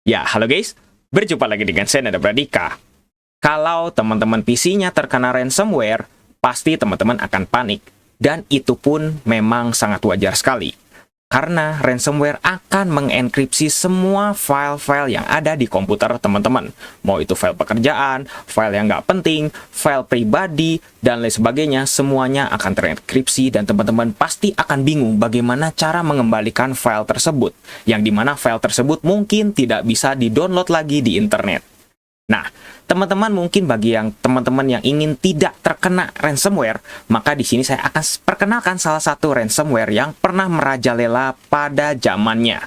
Ya, halo guys. Berjumpa lagi dengan saya, Nada Pradika. Kalau teman-teman PC-nya terkena ransomware, pasti teman-teman akan panik. Dan itu pun memang sangat wajar sekali. Karena ransomware akan mengenkripsi semua file-file yang ada di komputer teman-teman. Mau itu file pekerjaan, file yang nggak penting, file pribadi, dan lain sebagainya, semuanya akan terenkripsi dan teman-teman pasti akan bingung bagaimana cara mengembalikan file tersebut. Yang dimana file tersebut mungkin tidak bisa di-download lagi di internet. Nah, teman-teman mungkin bagi yang teman-teman yang ingin tidak terkena ransomware, maka di sini saya akan perkenalkan salah satu ransomware yang pernah merajalela pada zamannya.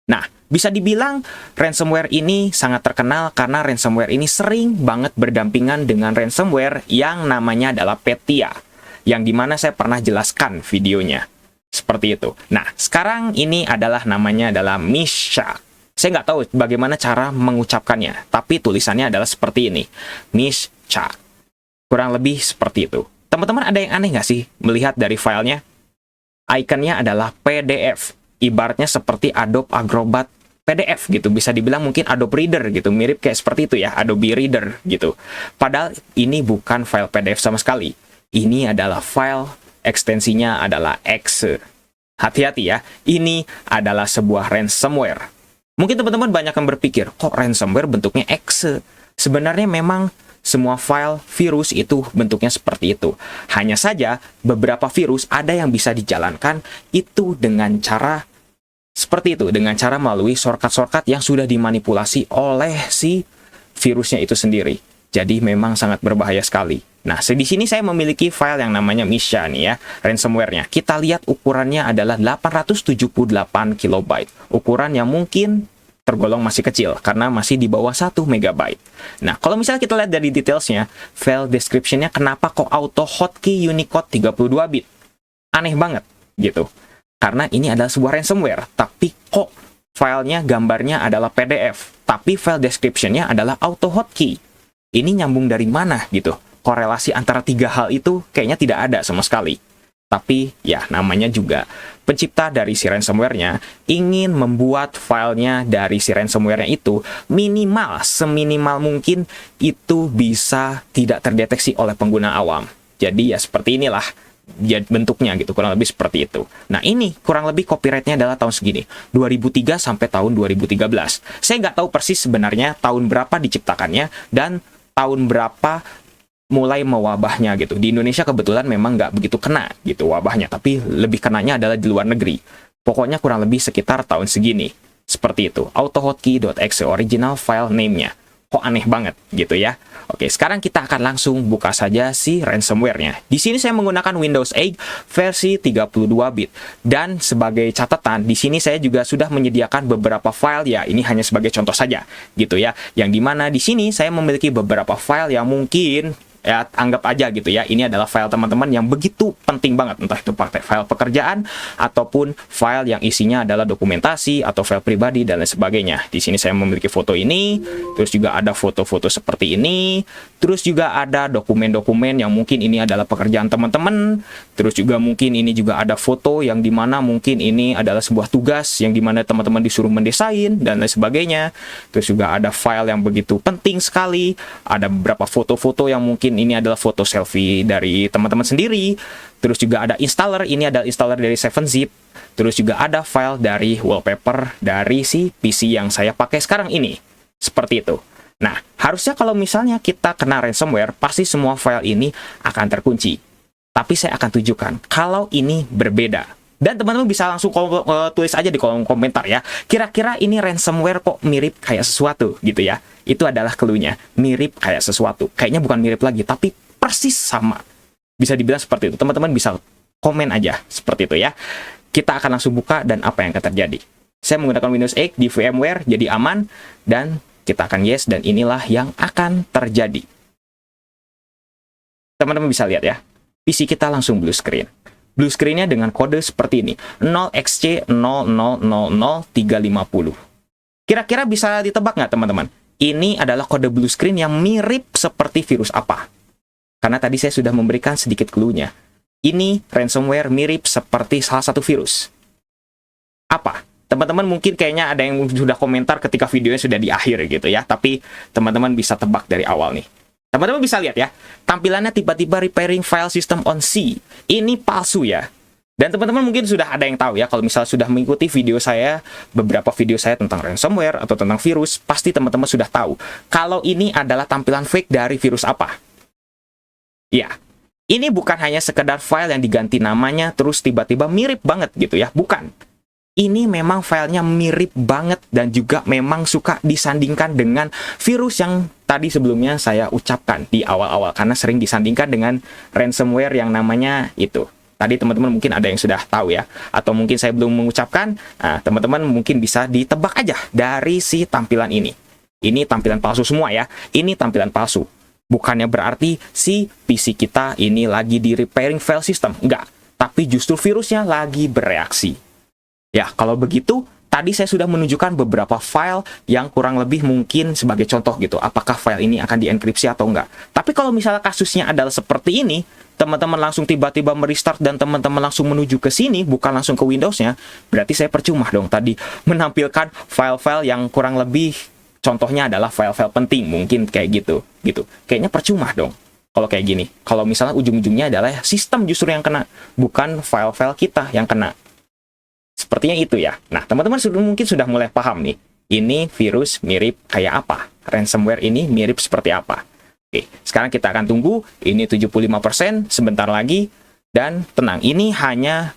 Nah, bisa dibilang ransomware ini sangat terkenal karena ransomware ini sering banget berdampingan dengan ransomware yang namanya adalah Petya, yang dimana saya pernah jelaskan videonya. Seperti itu. Nah, sekarang ini adalah namanya adalah Misha. Saya nggak tahu bagaimana cara mengucapkannya, tapi tulisannya adalah seperti ini. Misha. Kurang lebih seperti itu. Teman-teman ada yang aneh nggak sih melihat dari filenya? Ikonnya adalah PDF. Ibaratnya seperti Adobe Acrobat PDF gitu. Bisa dibilang mungkin Adobe Reader gitu. Mirip kayak seperti itu ya, Adobe Reader gitu. Padahal ini bukan file PDF sama sekali. Ini adalah file ekstensinya adalah exe. Hati-hati ya, ini adalah sebuah ransomware. Mungkin teman-teman banyak yang berpikir, kok ransomware bentuknya exe? Sebenarnya memang semua file virus itu bentuknya seperti itu. Hanya saja, beberapa virus ada yang bisa dijalankan itu dengan cara seperti itu, dengan cara melalui shortcut-shortcut yang sudah dimanipulasi oleh si virusnya itu sendiri. Jadi memang sangat berbahaya sekali. Nah, di sini saya memiliki file yang namanya Misha nih ya, ransomware-nya. Kita lihat ukurannya adalah 878 KB. Ukuran yang mungkin tergolong masih kecil, karena masih di bawah 1 MB. Nah, kalau misalnya kita lihat dari detailsnya, file description-nya kenapa kok auto hotkey Unicode 32 bit? Aneh banget, gitu. Karena ini adalah sebuah ransomware, tapi kok filenya, gambarnya adalah PDF, tapi file description-nya adalah auto hotkey. Ini nyambung dari mana gitu? Korelasi antara tiga hal itu kayaknya tidak ada sama sekali. Tapi ya namanya juga pencipta dari si ransomware-nya ingin membuat filenya dari si ransomware-nya itu minimal, seminimal mungkin itu bisa tidak terdeteksi oleh pengguna awam. Jadi ya seperti inilah bentuknya gitu, kurang lebih seperti itu. Nah ini kurang lebih copyright-nya adalah tahun segini, 2003 sampai tahun 2013. Saya nggak tahu persis sebenarnya tahun berapa diciptakannya dan tahun berapa mulai mewabahnya gitu. Di Indonesia kebetulan memang nggak begitu kena gitu wabahnya, tapi lebih kenanya adalah di luar negeri. Pokoknya kurang lebih sekitar tahun segini. Seperti itu. Autohotkey.exe original file name-nya. Kok aneh banget gitu ya. Oke, sekarang kita akan langsung buka saja si ransomware-nya. Di sini saya menggunakan Windows 8 versi 32 bit. Dan sebagai catatan, di sini saya juga sudah menyediakan beberapa file ya. Ini hanya sebagai contoh saja gitu ya. Yang dimana di sini saya memiliki beberapa file yang mungkin ya anggap aja gitu ya, ini adalah file teman-teman yang begitu penting banget, entah itu pakai file pekerjaan ataupun file yang isinya adalah dokumentasi atau file pribadi dan lain sebagainya. Di sini saya memiliki foto ini, terus juga ada foto-foto seperti ini, terus juga ada dokumen-dokumen yang mungkin ini adalah pekerjaan teman-teman, terus juga mungkin ini juga ada foto yang dimana mungkin ini adalah sebuah tugas yang dimana teman-teman disuruh mendesain dan lain sebagainya. Terus juga ada file yang begitu penting sekali, ada beberapa foto-foto yang mungkin ini adalah foto selfie dari teman-teman sendiri. Terus juga ada installer, ini adalah installer dari 7-Zip. Terus juga ada file dari wallpaper dari si PC yang saya pakai sekarang ini. Seperti itu. Nah, harusnya kalau misalnya kita kena ransomware, pasti semua file ini akan terkunci. Tapi saya akan tunjukkan kalau ini berbeda. Dan teman-teman bisa langsung tulis aja di kolom komentar ya. Kira-kira ini ransomware kok mirip kayak sesuatu gitu ya. Itu adalah clue-nya. Mirip kayak sesuatu. Kayaknya bukan mirip lagi, tapi persis sama. Bisa dibilang seperti itu. Teman-teman bisa komen aja seperti itu ya. Kita akan langsung buka dan apa yang akan terjadi. Saya menggunakan Windows 8 di VMware, jadi aman. Dan kita akan yes, dan inilah yang akan terjadi. Teman-teman bisa lihat ya. PC kita langsung blue screen. Blue screen-nya dengan kode seperti ini, 0xC0000350. Kira-kira bisa ditebak nggak teman-teman? Ini adalah kode blue screen yang mirip seperti virus apa? Karena tadi saya sudah memberikan sedikit clue-nya. Ini ransomware mirip seperti salah satu virus. Apa? Teman-teman mungkin kayaknya ada yang sudah komentar ketika videonya sudah di akhir gitu ya, tapi teman-teman bisa tebak dari awal nih. Teman-teman bisa lihat ya, tampilannya tiba-tiba repairing file system on C. Ini palsu ya. Dan teman-teman mungkin sudah ada yang tahu ya, kalau misalnya sudah mengikuti video saya, beberapa video saya tentang ransomware atau tentang virus, pasti teman-teman sudah tahu kalau ini adalah tampilan fake dari virus apa. Ya, ini bukan hanya sekedar file yang diganti namanya terus tiba-tiba mirip banget gitu ya, bukan. Ini memang filenya mirip banget dan juga memang suka disandingkan dengan virus yang tadi sebelumnya saya ucapkan di awal-awal, karena sering disandingkan dengan ransomware yang namanya itu. Tadi teman-teman mungkin ada yang sudah tahu ya, atau mungkin saya belum mengucapkan. Nah, teman-teman mungkin bisa ditebak aja dari si tampilan ini. Ini tampilan palsu semua ya, ini tampilan palsu. Bukannya berarti si PC kita ini lagi di repairing file system, enggak. Tapi justru virusnya lagi bereaksi. Ya, kalau begitu, tadi saya sudah menunjukkan beberapa file yang kurang lebih mungkin sebagai contoh gitu. Apakah file ini akan dienkripsi atau enggak. Tapi kalau misalnya kasusnya adalah seperti ini, teman-teman langsung tiba-tiba merestart dan teman-teman langsung menuju ke sini, bukan langsung ke Windows-nya, berarti saya percuma dong tadi menampilkan file-file yang kurang lebih contohnya adalah file-file penting, mungkin kayak gitu. Kayaknya percuma dong kalau kayak gini. Kalau misalnya ujung-ujungnya adalah sistem justru yang kena, bukan file-file kita yang kena. Sepertinya itu ya. Nah, teman-teman mungkin sudah mulai paham nih. Ini virus mirip kayak apa? Ransomware ini mirip seperti apa? Oke, sekarang kita akan tunggu. Ini 75%, sebentar lagi. Dan tenang, ini hanya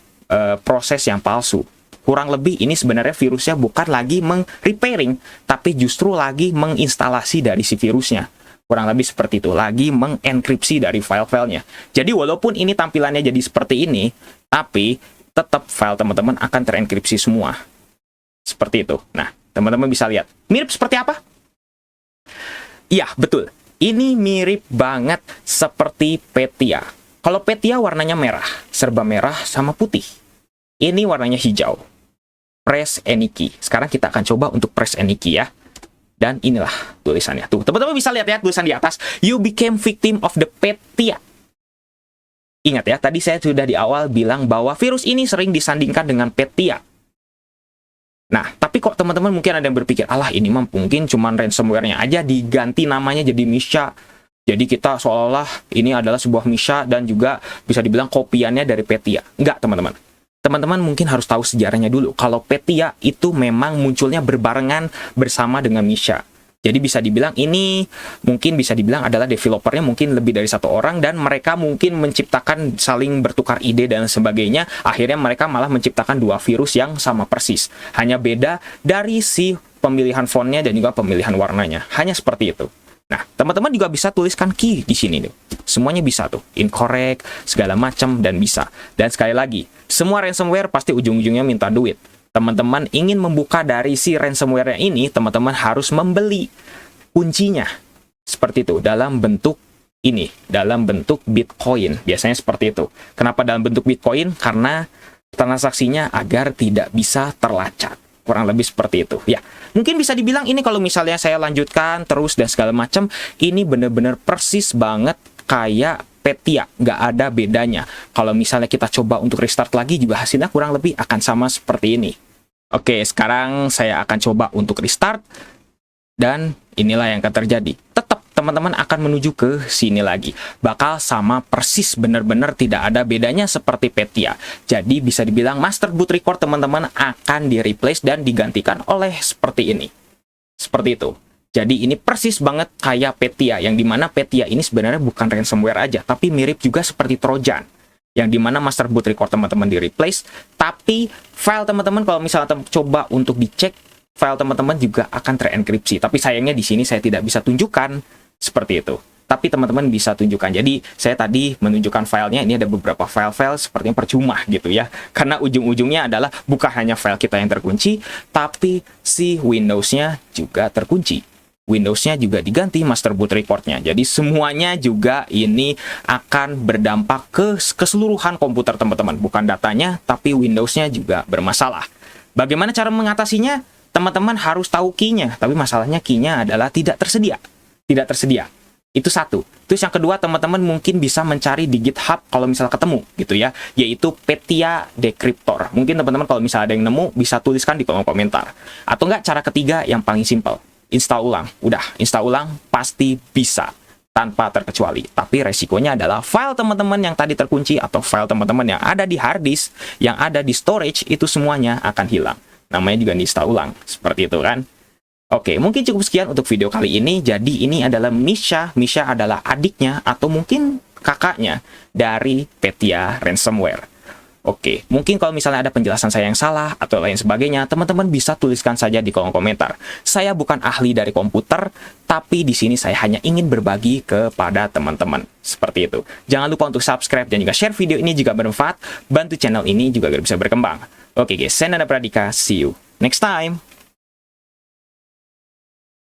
proses yang palsu. Kurang lebih ini sebenarnya virusnya bukan lagi repairing, tapi justru lagi menginstalasi dari si virusnya. Kurang lebih seperti itu, lagi mengenkripsi dari file-filenya. Jadi walaupun ini tampilannya jadi seperti ini, tapi tetap file teman-teman akan terenkripsi semua. Seperti itu. Nah, teman-teman bisa lihat. Mirip seperti apa? Iya, betul. Ini mirip banget seperti Petya. Kalau Petya warnanya merah, serba merah sama putih. Ini warnanya hijau. Press any key. Sekarang kita akan coba untuk press any key ya. Dan inilah tulisannya. Tuh, teman-teman bisa lihat ya tulisan di atas. You became victim of the Petya. Ingat ya, tadi saya sudah di awal bilang bahwa virus ini sering disandingkan dengan Petya. Nah, tapi kok teman-teman mungkin ada yang berpikir, alah ini mah mungkin cuman ransomware-nya aja diganti namanya jadi Misha. Jadi kita seolah-olah ini adalah sebuah Misha dan juga bisa dibilang kopiannya dari Petya. Enggak, teman-teman. Teman-teman mungkin harus tahu sejarahnya dulu. Kalau Petya itu memang munculnya berbarengan bersama dengan Misha. Jadi bisa dibilang ini mungkin bisa dibilang adalah developernya mungkin lebih dari satu orang dan mereka mungkin menciptakan saling bertukar ide dan sebagainya. Akhirnya mereka malah menciptakan dua virus yang sama persis. Hanya beda dari si pemilihan fontnya dan juga pemilihan warnanya. Hanya seperti itu. Nah, teman-teman juga bisa tuliskan key di sini nih. Semuanya bisa tuh, incorrect, segala macam dan bisa. Dan sekali lagi, semua ransomware pasti ujung-ujungnya minta duit. Teman-teman ingin membuka dari si ransomware ini, teman-teman harus membeli kuncinya. Seperti itu, dalam bentuk ini, dalam bentuk Bitcoin. Biasanya seperti itu. Kenapa dalam bentuk Bitcoin? Karena transaksinya agar tidak bisa terlacak. Kurang lebih seperti itu. Ya, mungkin bisa dibilang ini kalau misalnya saya lanjutkan terus dan segala macam, ini benar-benar persis banget kayak Petya, nggak ada bedanya. Kalau misalnya kita coba untuk restart lagi juga hasilnya kurang lebih akan sama seperti ini. Oke, sekarang saya akan coba untuk restart dan inilah yang akan terjadi. Tetap teman-teman akan menuju ke sini lagi. Bakal sama persis, benar-benar tidak ada bedanya seperti Petya. Jadi bisa dibilang master boot record teman-teman akan di-replace dan digantikan oleh seperti ini. Seperti itu. Jadi ini persis banget kayak Petya, yang dimana Petya ini sebenarnya bukan ransomware aja, tapi mirip juga seperti Trojan, yang dimana master boot record teman-teman di-replace, tapi file teman-teman kalau misalnya coba untuk dicek, file teman-teman juga akan terenkripsi. Tapi sayangnya di sini saya tidak bisa tunjukkan seperti itu. Tapi teman-teman bisa tunjukkan. Jadi saya tadi menunjukkan filenya, ini ada beberapa file-file sepertinya percuma gitu ya. Karena ujung-ujungnya adalah bukan hanya file kita yang terkunci, tapi si Windows-nya juga terkunci. Windows-nya juga diganti master boot record-nya. Jadi semuanya juga ini akan berdampak ke keseluruhan komputer teman-teman. Bukan datanya, tapi Windows-nya juga bermasalah. Bagaimana cara mengatasinya? Teman-teman harus tahu key-nya. Tapi masalahnya key-nya adalah tidak tersedia. Tidak tersedia. Itu satu. Terus yang kedua, teman-teman mungkin bisa mencari di GitHub kalau misalnya ketemu gitu ya, yaitu Petya Decryptor. Mungkin teman-teman kalau misalnya ada yang nemu bisa tuliskan di kolom komentar. Atau enggak, cara ketiga yang paling simpel, install ulang. Udah, install ulang pasti bisa tanpa terkecuali. Tapi resikonya adalah file teman-teman yang tadi terkunci atau file teman-teman yang ada di hard disk, yang ada di storage, itu semuanya akan hilang. Namanya juga install ulang. Seperti itu kan? Oke, mungkin cukup sekian untuk video kali ini. Jadi ini adalah Misha. Misha adalah adiknya atau mungkin kakaknya dari Petya Ransomware. Oke, mungkin kalau misalnya ada penjelasan saya yang salah atau lain sebagainya, teman-teman bisa tuliskan saja di kolom komentar. Saya bukan ahli dari komputer, tapi di sini saya hanya ingin berbagi kepada teman-teman. Seperti itu. Jangan lupa untuk subscribe dan juga share video ini jika bermanfaat. Bantu channel ini juga agar bisa berkembang. Oke guys, saya Nanda Pradika. See you next time.